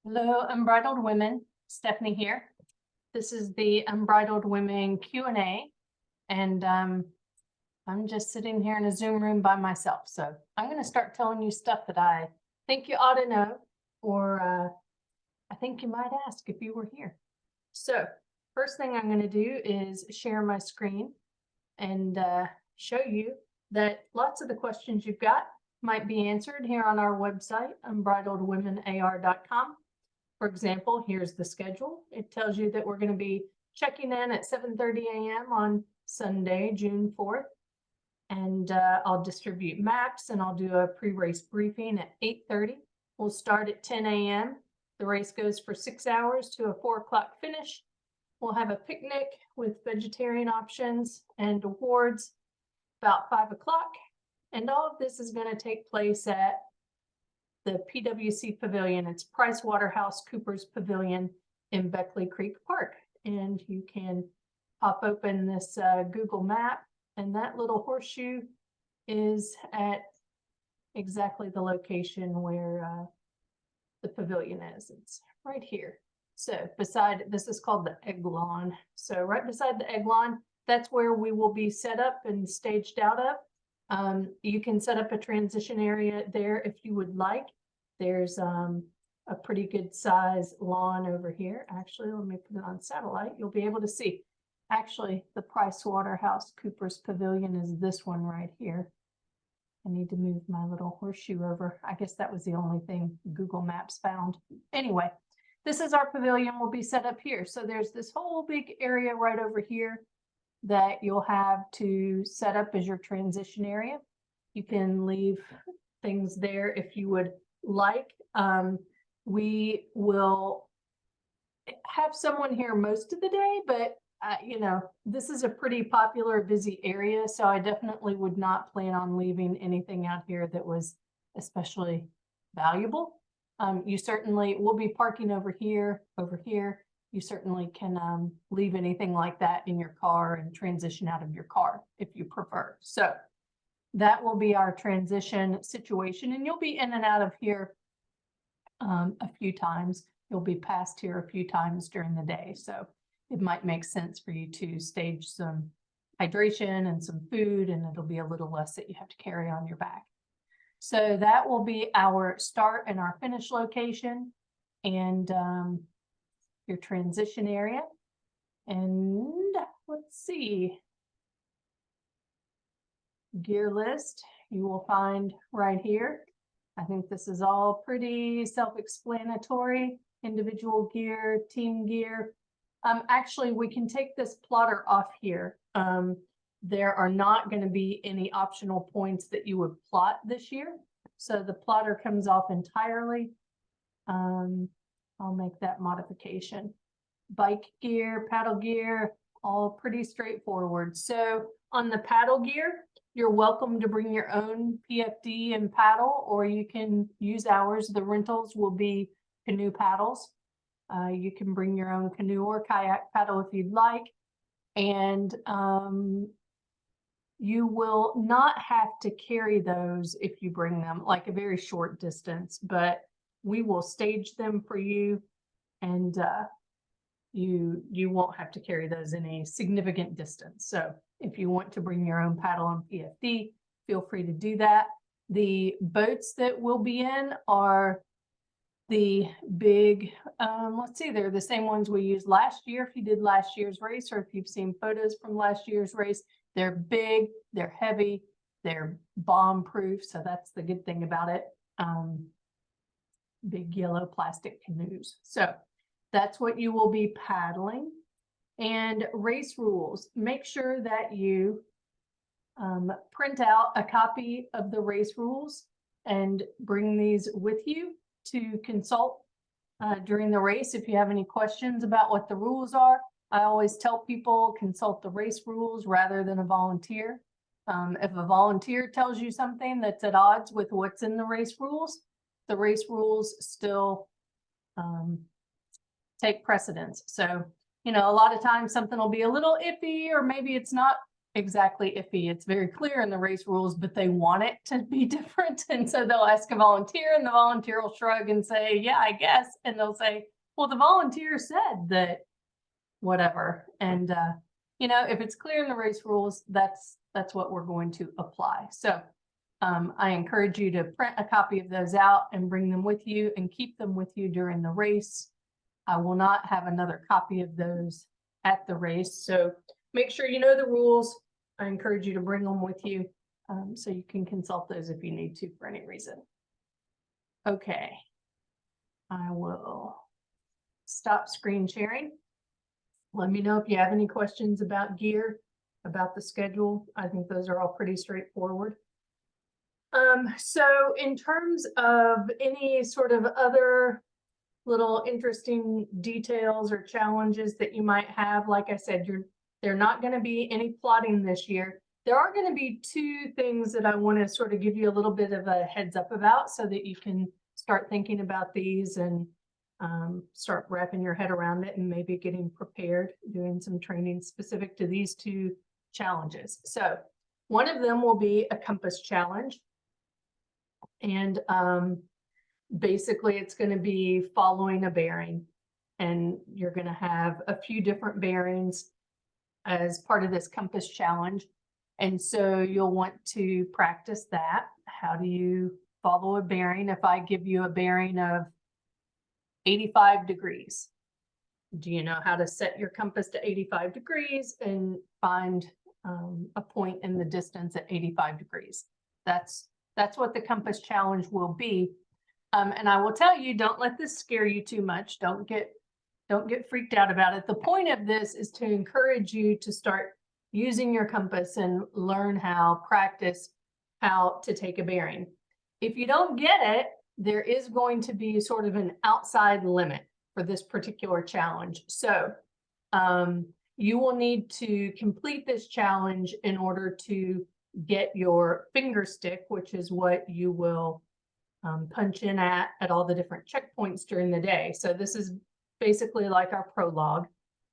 Hello, Unbridled Women. Stephanie here. This is the Unbridled Women Q&A, and I'm just sitting here in a Zoom room by myself. So I'm going to start telling you stuff that I think you ought to know, or I think you might ask if you were here. So first thing I'm going to do is share my screen and show you that lots of the questions you've got might be answered here on our website, unbridledwomenar.com. For example, here's the schedule. It tells you that we're going to be checking in at 7:30 a.m. on Sunday, June 4th. And I'll distribute maps and I'll do a pre-race briefing at 8:30. We'll start at 10 a.m. The race goes for 6 hours to a 4 o'clock finish. We'll have a picnic with vegetarian options and awards about 5 o'clock. And all of this is going to take place at the PWC Pavilion. It's PricewaterhouseCoopers Pavilion in Beckley Creek Park. And you can pop open this Google map, and that little horseshoe is at exactly the location where the pavilion is. It's right here. So beside, this is called the egg lawn. So right beside the egg lawn, that's where we will be set up and staged out of. You can set up a transition area there if you would like. There's a pretty good size lawn over here. Actually, let me put it on satellite. You'll be able to see. Actually, the PricewaterhouseCoopers Pavilion is this one right here. I need to move my little horseshoe over. I guess that was the only thing Google Maps found. Anyway, this is our pavilion. Will be set up here. So there's this whole big area right over here that you'll have to set up as your transition area. You can leave things there if you would like. We will have someone here most of the day, but you know, this is a pretty popular, busy area, so I definitely would not plan on leaving anything out here that was especially valuable. You certainly will be parking over here, You certainly can leave anything like that in your car and transition out of your car if you prefer. So that will be our transition situation, and you'll be in and out of here a few times. You'll be past here a few times during the day. So it might make sense for you to stage some hydration and some food, and it'll be a little less that you have to carry on your back. So that will be our start and our finish location, and your transition area. And let's see, gear list you will find right here. I think this is all pretty self-explanatory. Individual gear, team gear. Actually, we can take this plotter off here. There are not going to be any optional points that you would plot this year. So the plotter comes off entirely. I'll make that modification. Bike gear, paddle gear, all pretty straightforward. So on the paddle gear, you're welcome to bring your own PFD and paddle, or you can use ours. The rentals will be canoe paddles. You can bring your own canoe or kayak paddle if you'd like. And you will not have to carry those if you bring them, like a very short distance, but we will stage them for you, and you won't have to carry those any significant distance. So if you want to bring your own paddle and PFD, feel free to do that. The boats that we'll be in are the big, let's see, they're the same ones we used last year. If you did last year's race, or if you've seen photos from last year's race, they're big, they're heavy, they're bomb proof. So that's the good thing about it. Big yellow plastic canoes. So that's what you will be paddling. And race rules, make sure that you print out a copy of the race rules and bring these with you to consult during the race. If you have any questions about what the rules are, I always tell people consult the race rules rather than a volunteer. If a volunteer tells you something that's at odds with what's in the race rules still take precedence. So, you know, a lot of times something will be a little iffy, or maybe it's not exactly iffy. It's very clear in the race rules, but they want it to be different. And so they'll ask a volunteer and the volunteer will shrug and say, yeah, I guess. And they'll say, well, the volunteer said that whatever. And, you know, if it's clear in the race rules, that's what we're going to apply. So I encourage you to print a copy of those out and bring them with you and keep them with you during the race. I will not have another copy of those at the race. So make sure you know the rules. I encourage you to bring them with you so you can consult those if you need to for any reason. Okay, I will stop screen sharing. Let me know if you have any questions about gear, about the schedule. I think those are all pretty straightforward. So in terms of any sort of other little interesting details or challenges that you might have, like I said, there are not going to be any plotting this year. There are going to be two things that I want to sort of give you a little bit of a heads up about so that you can start thinking about these and start wrapping your head around it and maybe getting prepared, doing some training specific to these two challenges. So one of them will be a compass challenge. And basically it's going to be following a bearing, and you're going to have a few different bearings as part of this compass challenge. And so you'll want to practice that. How do you follow a bearing? If I give you a bearing of 85 degrees, do you know how to set your compass to 85 degrees and find a point in the distance at 85 degrees? That's what the compass challenge will be. And I will tell you, don't let this scare you too much. Don't get freaked out about it. The point of this is to encourage you to start using your compass and practice how to take a bearing. If you don't get it, there is going to be sort of an outside limit for this particular challenge. So you will need to complete this challenge in order to get your finger stick, which is what you will punch in at all the different checkpoints during the day. So this is basically like our prologue,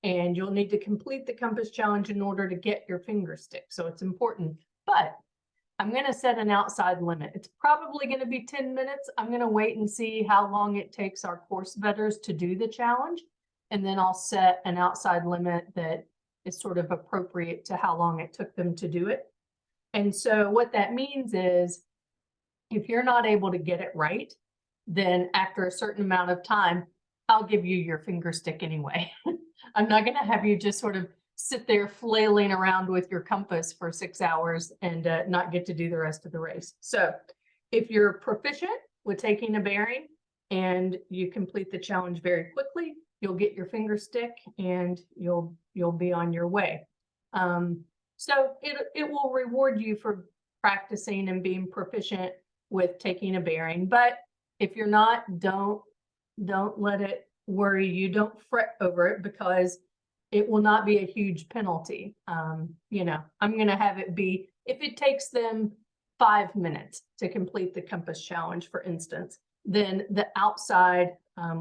and you'll need to complete the compass challenge in order to get your finger stick. So it's important, but I'm going to set an outside limit. It's probably going to be 10 minutes. I'm going to wait and see how long it takes our course vetters to do the challenge. And then I'll set an outside limit that is sort of appropriate to how long it took them to do it. And so what that means is if you're not able to get it right, then after a certain amount of time, I'll give you your finger stick anyway. I'm not going to have you just sort of sit there flailing around with your compass for 6 hours and not get to do the rest of the race. So if you're proficient with taking a bearing and you complete the challenge very quickly, you'll get your finger stick and you'll be on your way. So it will reward you for practicing and being proficient with taking a bearing. But if you're not, don't let it worry you. Don't fret over it, because it will not be a huge penalty. You know, I'm going to have it be, if it takes them 5 minutes to complete the compass challenge, for instance, then the outside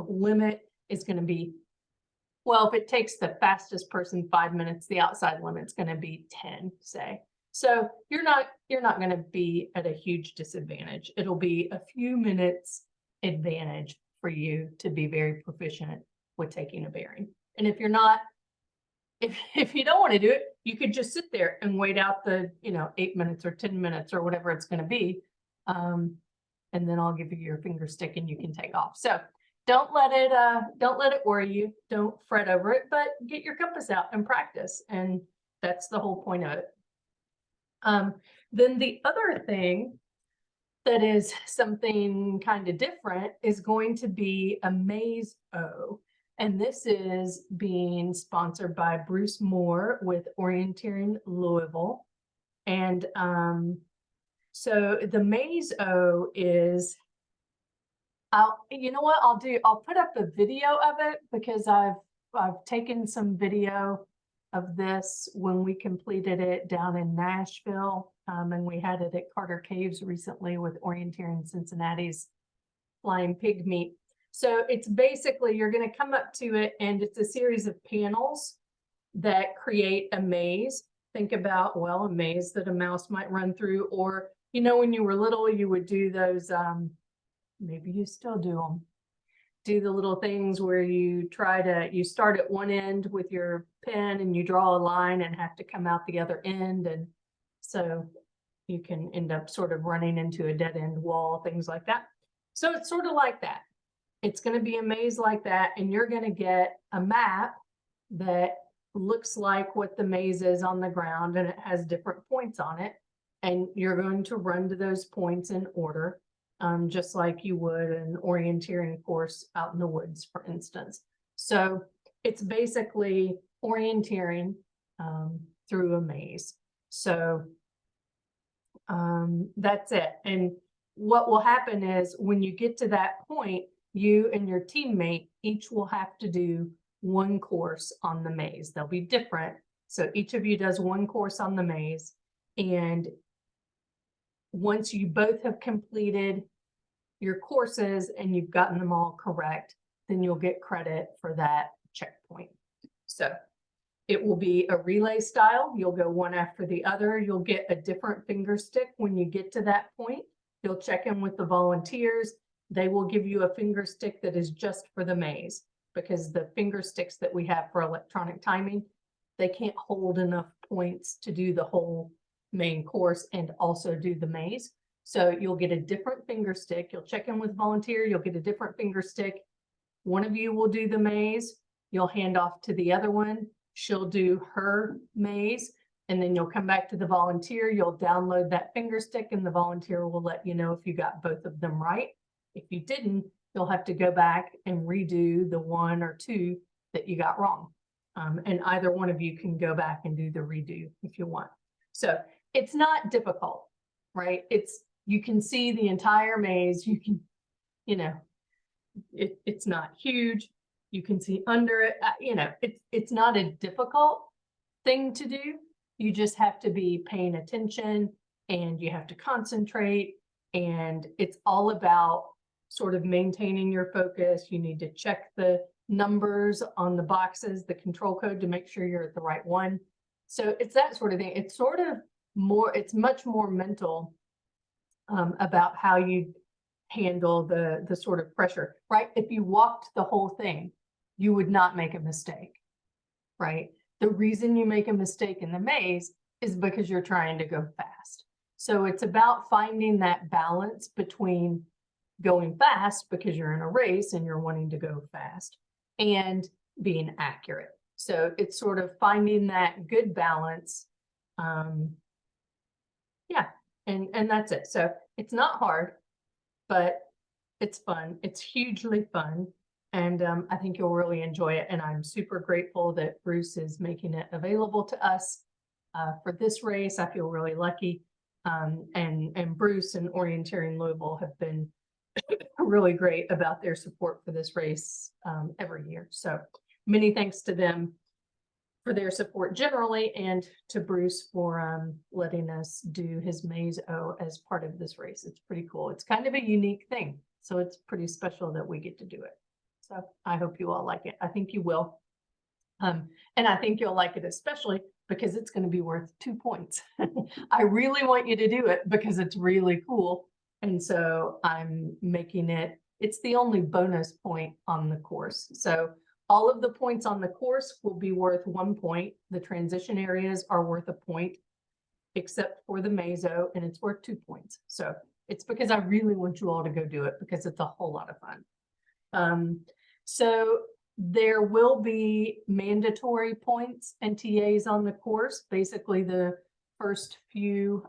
limit is going to be, well, if it takes the fastest person 5 minutes, the outside limit's going to be 10, say. So you're not going to be at a huge disadvantage. It'll be a few minutes advantage for you to be very proficient with taking a bearing. And if you're not, if you don't want to do it, you could just sit there and wait out the 8 minutes or 10 minutes or whatever it's going to be, and then I'll give you your finger stick and you can take off. So don't let it worry you. Don't fret over it, but get your compass out and practice, and that's the whole point of it. Then the other thing that is something kind of different is going to be a Maze-O. And this is being sponsored by Bruce Moore with Orienteering Louisville. And so the Maze-O is, you know what I'll do? I'll put up a video of it, because I've taken some video of this when we completed it down in Nashville. And we had it at Carter Caves recently with Orienteering Cincinnati's Flying Pig Meet. So it's basically, you're going to come up to it and it's a series of panels that create a maze. think about, well, a maze that a mouse might run through, or, you know, when you were little, you would do those, maybe you still do them. Do the little things where you start at one end with your pen and you draw a line and have to come out the other end. And so you can end up sort of running into a dead end wall, things like that. So it's sort of like that. It's going to be a maze like that, and you're going to get a map that looks like what the maze is on the ground, and it has different points on it. And you're going to run to those points in order, just like you would an orienteering course out in the woods, for instance. So it's basically orienteering through a maze. So that's it. And what will happen is when you get to that point, you and your teammate each will have to do one course on the maze. They'll be different. So each of you does one course on the maze. And once you both have completed your courses and you've gotten them all correct, then you'll get credit for that checkpoint. So it will be a relay style. You'll go one after the other. You'll get a different finger stick when you get to that point. You'll check in with the volunteers. They will give you a finger stick that is just for the maze, because the finger sticks that we have for electronic timing, they can't hold enough points to do the whole main course and also do the maze. So you'll get a different finger stick. You'll check in with volunteer. You'll get a different finger stick. One of you will do the maze. You'll hand off to the other one. She'll do her maze, and then you'll come back to the volunteer. You'll download that finger stick, and the volunteer will let you know if you got both of them right. If you didn't, you'll have to go back and redo the one or two that you got wrong. And either one of you can go back and do the redo if you want. So it's not difficult, right? You can see the entire maze. You can, you know, it's not huge. You can see under it, you know, it's not a difficult thing to do. You just have to be paying attention, and you have to concentrate, and it's all about sort of maintaining your focus. You need to check the numbers on the boxes, the control code, to make sure you're at the right one. So it's that sort of thing. It's sort of more, it's much more mental about how you handle the sort of pressure, right? If you walked the whole thing, you would not make a mistake, right? The reason you make a mistake in the maze is because you're trying to go fast. So it's about finding that balance between going fast because you're in a race and you're wanting to go fast, and being accurate. So it's sort of finding that good balance. Yeah, and that's it. So it's not hard, but it's fun. It's hugely fun. And I think you'll really enjoy it. And I'm super grateful that Bruce is making it available to us for this race. I feel really lucky. And Bruce and Orienteering Louisville have been really great about their support for this race every year. So many thanks to them for their support generally, and to Bruce for letting us do his Maze-O as part of this race. It's pretty cool. It's kind of a unique thing. So it's pretty special that we get to do it. So I hope you all like it. I think you will. And I think you'll like it, especially because it's going to be worth 2 points. I really want you to do it because it's really cool. And so I'm making it, it's the only bonus point on the course. So all of the points on the course will be worth 1 point. The transition areas are worth a point, except for the Maze-O, and it's worth 2 points. So it's because I really want you all to go do it, because it's a whole lot of fun. So there will be mandatory points and TAs on the course. Basically, the first few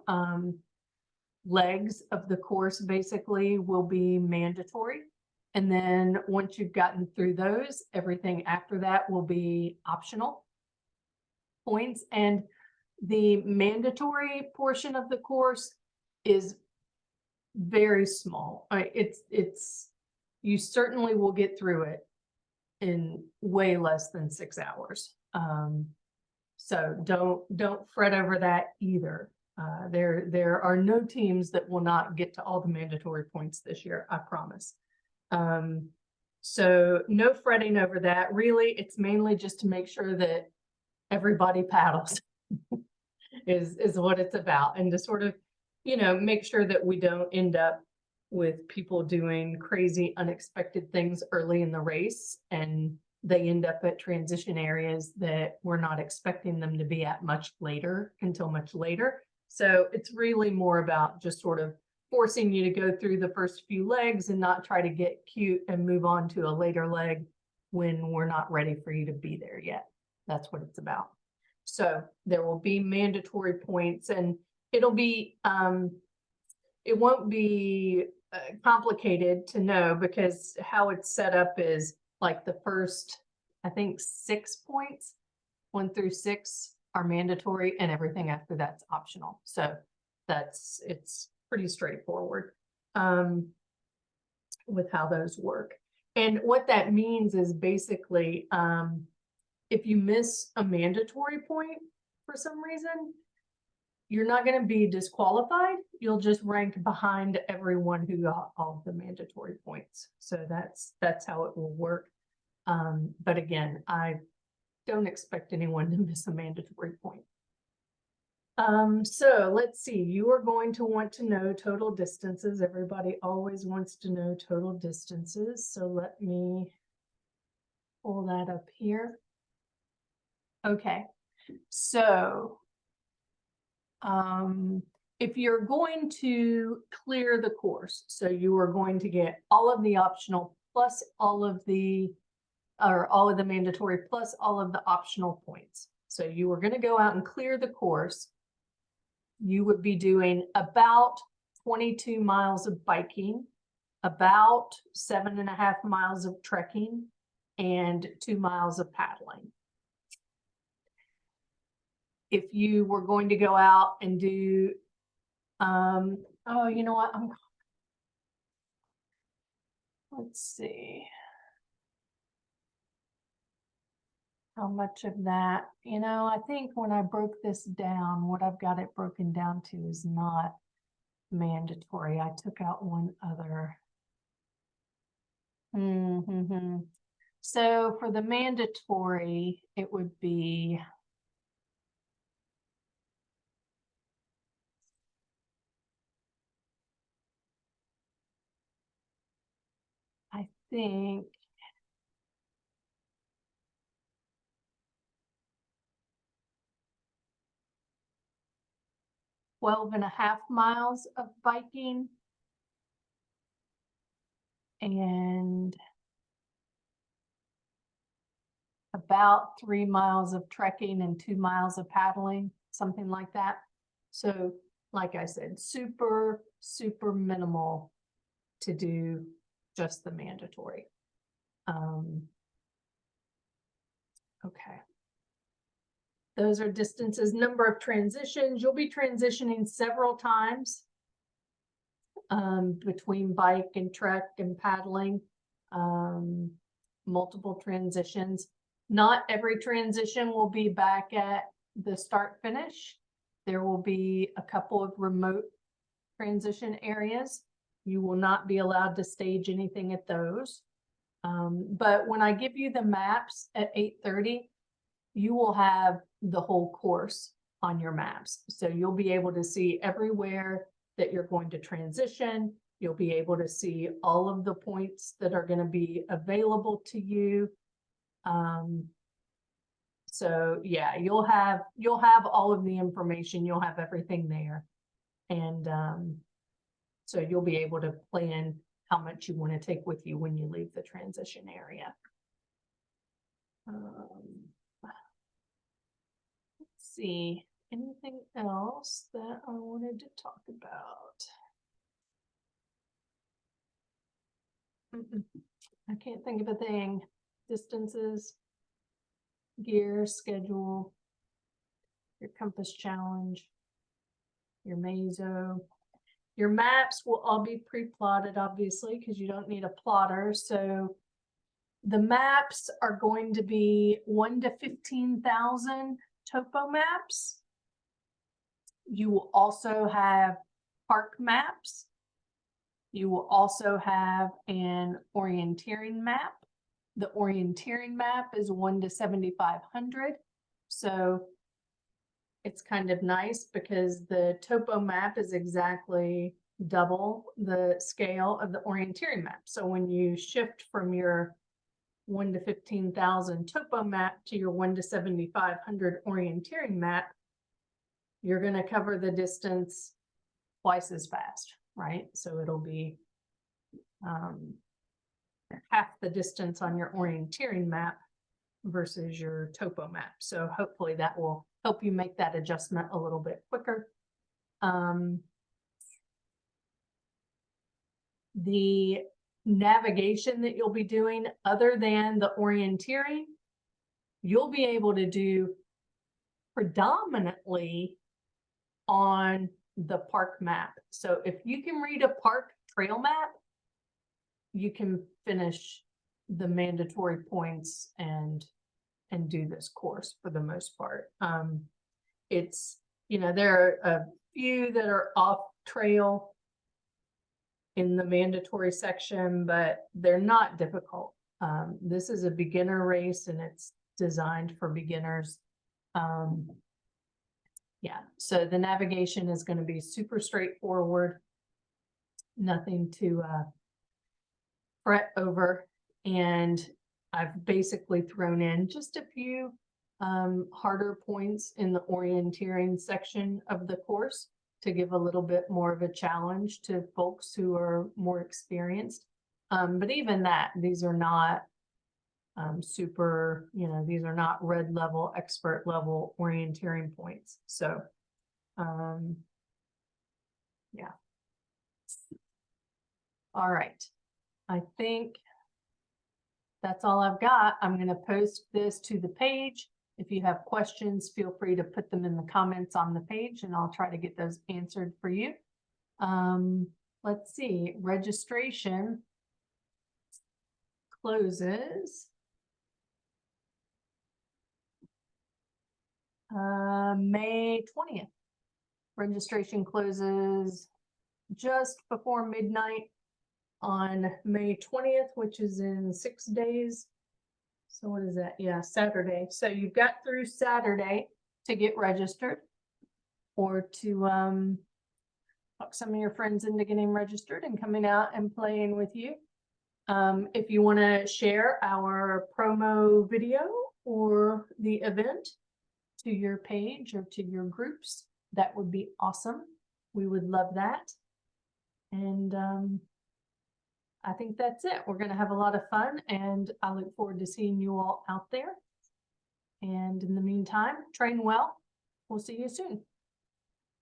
legs of the course basically will be mandatory. And then once you've gotten through those, everything after that will be optional points. And the mandatory portion of the course is very small. You certainly will get through it in way less than 6 hours. So don't fret over that either. There are no teams that will not get to all the mandatory points this year, I promise. So no fretting over that. Really, it's mainly just to make sure that everybody paddles. is what it's about. And to sort of, you know, make sure that we don't end up with people doing crazy, unexpected things early in the race, and they end up at transition areas that we're not expecting them to be at much later, until much later. So it's really more about just sort of forcing you to go through the first few legs and not try to get cute and move on to a later leg when we're not ready for you to be there yet. That's what it's about. So there will be mandatory points, and it'll be, it won't be complicated to know, because how it's set up is like the first, I think 6 points, 1 through 6 are mandatory, and everything after that's optional. So it's pretty straightforward with how those work. And what that means is basically, if you miss a mandatory point for some reason, you're not going to be disqualified. You'll just rank behind everyone who got all the mandatory points. So that's how it will work. But again, I don't expect anyone to miss a mandatory point. So let's see, you are going to want to know total distances. Everybody always wants to know total distances. So let me pull that up here. Okay, so if you're going to clear the course, so you are going to get all of the optional plus all of the mandatory plus all of the optional points. So you are going to go out and clear the course. You would be doing about 22 miles of biking, about 7.5 miles of trekking, and 2 miles of paddling. If you were going to go out and do, oh, you know what? Let's see. How much of that, you know, I think when I broke this down, what I've got it broken down to is not mandatory. I took out one other. So for the mandatory, it would be, I think, 12.5 miles of biking and about 3 miles of trekking and 2 miles of paddling, something like that. So like I said, super, super minimal to do just the mandatory. Okay. Those are distances, number of transitions. You'll be transitioning several times between bike and trek and paddling, multiple transitions. Not every transition will be back at the start finish. There will be a couple of remote transition areas. You will not be allowed to stage anything at those. But when I give you the maps at 8:30, you will have the whole course on your maps. So you'll be able to see everywhere that you're going to transition. You'll be able to see all of the points that are going to be available to you. So yeah, you'll have all of the information. You'll have everything there. And so you'll be able to plan how much you want to take with you when you leave the transition area. Let's see, anything else that I wanted to talk about? I can't think of a thing. Distances, gear, schedule, your compass challenge, your Mazo. Your maps will all be pre-plotted, obviously, because you don't need a plotter. So the maps are going to be 1 to 15,000 topo maps. You will also have park maps. You will also have an orienteering map. The orienteering map is 1 to 7,500. So it's kind of nice because the topo map is exactly double the scale of the orienteering map. So when you shift from your 1 to 15,000 topo map to your 1 to 7,500 orienteering map, you're going to cover the distance twice as fast, right? So it'll be half the distance on your orienteering map versus your topo map. So hopefully that will help you make that adjustment a little bit quicker. The navigation that you'll be doing, other than the orienteering, you'll be able to do predominantly on the park map. So if you can read a park trail map, you can finish the mandatory points and do this course for the most part. It's, you know, there are a few that are off trail in the mandatory section, but they're not difficult. This is a beginner race and it's designed for beginners. Yeah, so the navigation is going to be super straightforward, nothing to fret over. And I've basically thrown in just a few harder points in the orienteering section of the course to give a little bit more of a challenge to folks who are more experienced. But even that, these are not super, you know, these are not red level, expert level orienteering points. So, yeah. All right. I think that's all I've got. I'm going to post this to the page. If you have questions, feel free to put them in the comments on the page and I'll try to get those answered for you. Let's see, registration closes May 20th. Registration closes just before midnight on May 20th, which is in 6 days. So what is that? Yeah, Saturday. So you've got through Saturday to get registered or to talk some of your friends into getting registered and coming out and playing with you. If you want to share our promo video or the event to your page or to your groups, that would be awesome. We would love that. And I think that's it. We're going to have a lot of fun and I look forward to seeing you all out there. And in the meantime, train well. We'll see you soon.